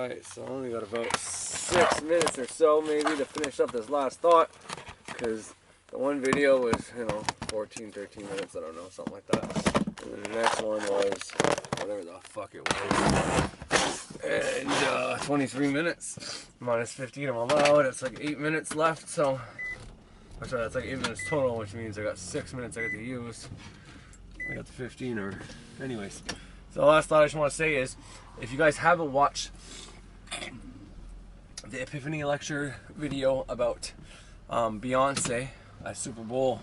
Alright, so I only got about 6 minutes or so maybe to finish up this last thought, because the one video was, 14, 13 minutes, I don't know, something like that. And then the next one was whatever the fuck it was. And 23 minutes minus 15 I'm allowed. It's like 8 minutes left, so sorry, that's like 8 minutes total, which means I got 6 minutes I got to use. I got the 15 or anyways. So the last thought I just want to say is, if you guys haven't watched the Epiphany lecture video about Beyonce at Super Bowl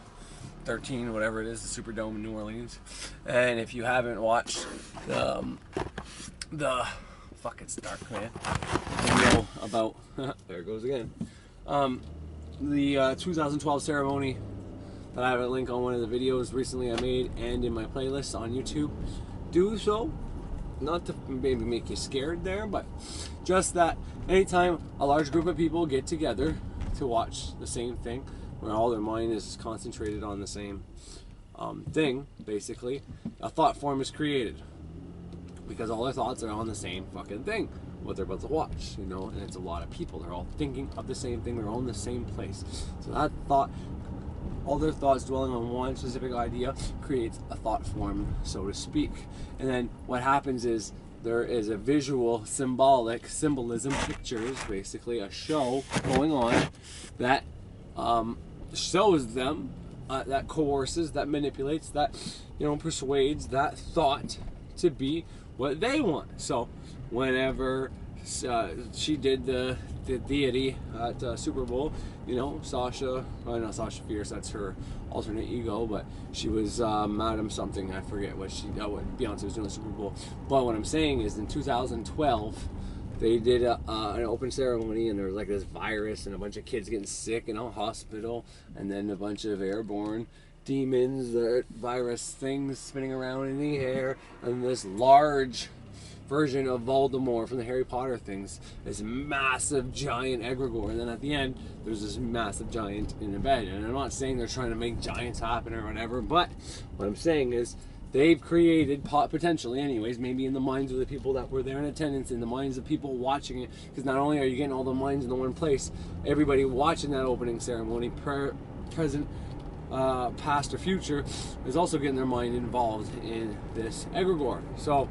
13, whatever it is, the Superdome in New Orleans, and if you haven't watched the fuck, it's dark, man, video about there it goes again, the 2012 ceremony that I have a link on one of the videos recently I made and in my playlist on YouTube, do so. Not to maybe make you scared there, but just that anytime a large group of people get together to watch the same thing, where all their mind is concentrated on the same thing, basically, a thought form is created. Because all their thoughts are on the same fucking thing, what they're about to watch, and it's a lot of people. They're all thinking of the same thing, they're all in the same place. So that thought, all their thoughts dwelling on one specific idea creates a thought form, so to speak. And then what happens is there is a visual symbolism, pictures, basically a show going on that shows them, that coerces, that manipulates, that persuades that thought to be what they want. So whenever she did the deity at Super Bowl, Sasha, not Sasha Fierce, that's her alternate ego, but she was Madam something, I forget what Beyonce was doing at Super Bowl. But what I'm saying is, in 2012 they did an open ceremony, and there was like this virus and a bunch of kids getting sick in a hospital, and then a bunch of airborne demons, virus things spinning around in the air, and this large version of Voldemort from the Harry Potter things, this massive giant egregore, and then at the end there's this massive giant in a bed. And I'm not saying they're trying to make giants happen or whatever, but what I'm saying is they've created, potentially anyways, maybe in the minds of the people that were there in attendance, in the minds of people watching it, because not only are you getting all the minds in the one place, everybody watching that opening ceremony, present, past or future, is also getting their mind involved in this egregore. So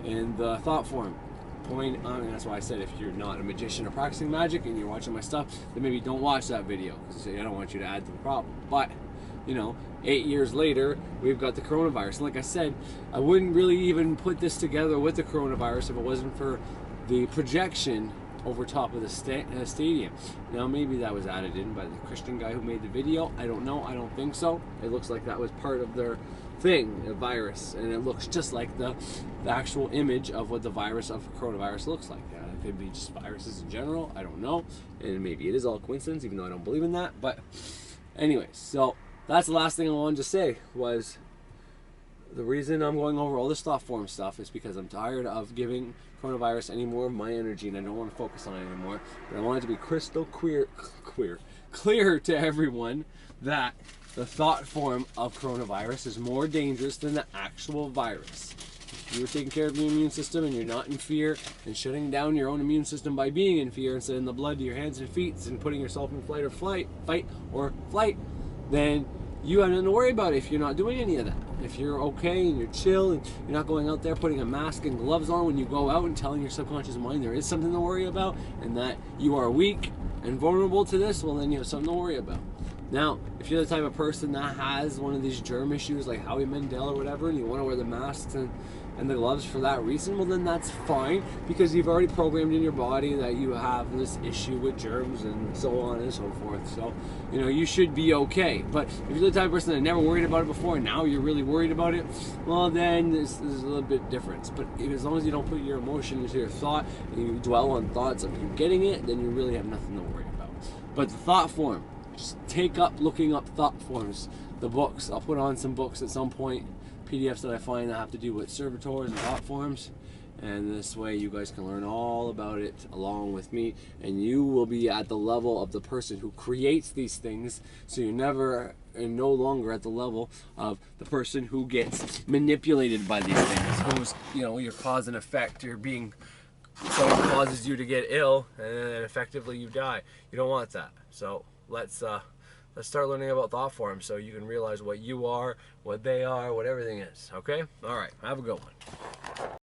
in the thought form point, that's why I said if you're not a magician or practicing magic and you're watching my stuff, then maybe don't watch that video, because I don't want you to add to the problem. But 8 years later, we've got the coronavirus, and like I said, I wouldn't really even put this together with the coronavirus if it wasn't for the projection over top of the stadium. Now maybe that was added in by the Christian guy who made the video, I don't know, I don't think so. It looks like that was part of their thing, a virus, and it looks just like the actual image of what the virus of coronavirus looks like. It could be just viruses in general, I don't know, and maybe it is all coincidence, even though I don't believe in that. But anyways, so that's the last thing I wanted to say. Was the reason I'm going over all this thought form stuff is because I'm tired of giving coronavirus any more of my energy, and I don't want to focus on it anymore. But I want it to be crystal clear to everyone that the thought form of coronavirus is more dangerous than the actual virus. If you're taking care of your immune system and you're not in fear and shutting down your own immune system by being in fear and sending the blood to your hands and feet and putting yourself in fight or flight, then you have nothing to worry about if you're not doing any of that. If you're okay and you're chill and you're not going out there putting a mask and gloves on when you go out and telling your subconscious mind there is something to worry about and that you are weak and vulnerable to this, well, then you have something to worry about. Now, if you're the type of person that has one of these germ issues like Howie Mandel or whatever, and you want to wear the masks and the gloves for that reason, well, then that's fine, because you've already programmed in your body that you have this issue with germs and so on and so forth. So, you should be okay. But if you're the type of person that never worried about it before and now you're really worried about it, well, then there's a little bit difference. But as long as you don't put your emotion into your thought and you dwell on thoughts of you getting it, then you really have nothing to worry about. But the thought form, just take up looking up thought forms, the books. I'll put on some books at some point, PDFs that I find that have to do with servitors and thought forms, and this way you guys can learn all about it along with me, and you will be at the level of the person who creates these things, so you're never and no longer at the level of the person who gets manipulated by these things, who's, your cause and effect, you're being someone causes you to get ill, and then effectively you die. You don't want that. So let's start learning about thought forms so you can realize what you are, what they are, what everything is. Okay? All right. Have a good one.